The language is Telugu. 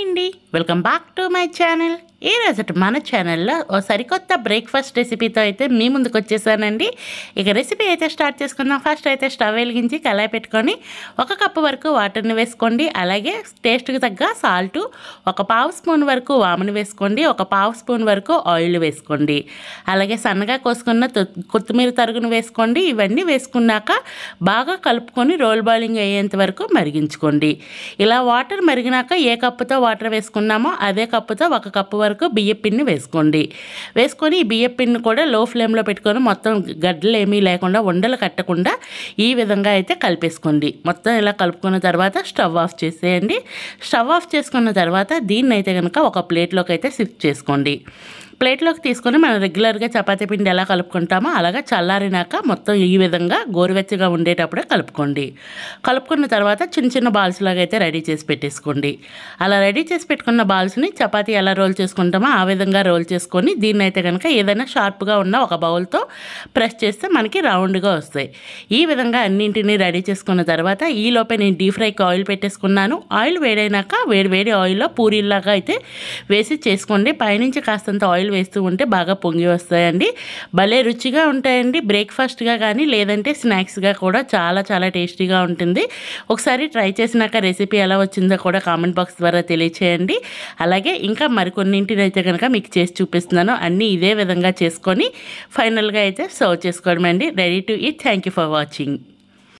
అండి, welcome back to my channel. ఈ రోజు మన ఛానల్లో ఓ సరికొత్త బ్రేక్ఫాస్ట్ రెసిపీతో అయితే మీ ముందుకు వచ్చేసానండి. ఇక రెసిపీ అయితే స్టార్ట్ చేసుకుందాం. ఫస్ట్ అయితే స్టవ్ వెలిగించి కళాయి పెట్టుకొని 1 కప్పు వరకు వాటర్ని వేసుకోండి. అలాగే టేస్ట్కి తగ్గ సాల్ట్, 1/2 స్పూన్ వరకు వాముని వేసుకోండి, 1/2 స్పూన్ వరకు ఆయిల్ వేసుకోండి. అలాగే సన్నగా కోసుకున్న కొత్తిమీర తరుగును వేసుకోండి. ఇవన్నీ వేసుకున్నాక బాగా కలుపుకొని రోల్ బాయిలింగ్ అయ్యేంత వరకు మరిగించుకోండి. ఇలా వాటర్ మరిగినాక ఏ కప్పుతో వాటర్ వేసుకున్నామో అదే కప్పుతో 1 కప్పు వరకు బియ్యం పిండిని వేసుకొని ఈ బియ్యం పిండిని కూడా లో ఫ్లేమ్లో పెట్టుకొని మొత్తం గడ్డలు ఏమీ లేకుండా ఉండలు కట్టకుండా ఈ విధంగా అయితే కలిపేసుకోండి. మొత్తం ఇలా కలుపుకున్న తర్వాత స్టవ్ ఆఫ్ చేసేయండి. స్టవ్ ఆఫ్ చేసుకున్న తర్వాత దీన్ని అయితే కనుక ఒక ప్లేట్లోకి అయితే షిఫ్ట్ చేసుకోండి. ప్లేట్లోకి తీసుకొని మనం రెగ్యులర్గా చపాతీ పిండి ఎలా కలుపుకుంటామో అలాగా చల్లారినాక మొత్తం ఈ విధంగా గోరువెచ్చగా ఉండేటప్పుడే కలుపుకున్న తర్వాత చిన్న చిన్న బాల్స్ లాగా అయితే రెడీ చేసి పెట్టేసుకోండి. అలా రెడీ చేసి పెట్టుకున్న బాల్స్ని చపాతీ ఎలా రోల్ చేసుకుంటామో ఆ విధంగా రోల్ చేసుకొని దీన్ని అయితే కనుక ఏదైనా షార్ప్గా ఉన్న ఒక బౌల్తో ప్రెస్ చేస్తే మనకి రౌండ్గా వస్తాయి. ఈ విధంగా అన్నింటినీ రెడీ చేసుకున్న తర్వాత ఈలోపే నేను డీప్ ఫ్రైకి ఆయిల్ పెట్టేసుకున్నాను. ఆయిల్ వేడైనాక వేడి ఆయిల్లో పూరీలాగా అయితే వేసి చేసుకోండి. పైనుంచి కాస్తంత ఆయిల్ వేస్తూ ఉంటే బాగా పొంగి వస్తాయండి. భలే రుచిగా ఉంటాయండి. బ్రేక్ఫాస్ట్గా కానీ లేదంటే స్నాక్స్గా కూడా చాలా చాలా టేస్టీగా ఉంటుంది. ఒకసారి ట్రై చేసినాక రెసిపీ ఎలా వచ్చిందో కూడా కామెంట్ బాక్స్ ద్వారా తెలియచేయండి. అలాగే ఇంకా మరికొన్నింటిని అయితే కనుక మీకు చేసి చూపిస్తున్నాను. అన్నీ ఇదే విధంగా చేసుకొని ఫైనల్గా అయితే సర్వ్ చేసుకోవడం అండి. Ready to eat. Thank you for watching.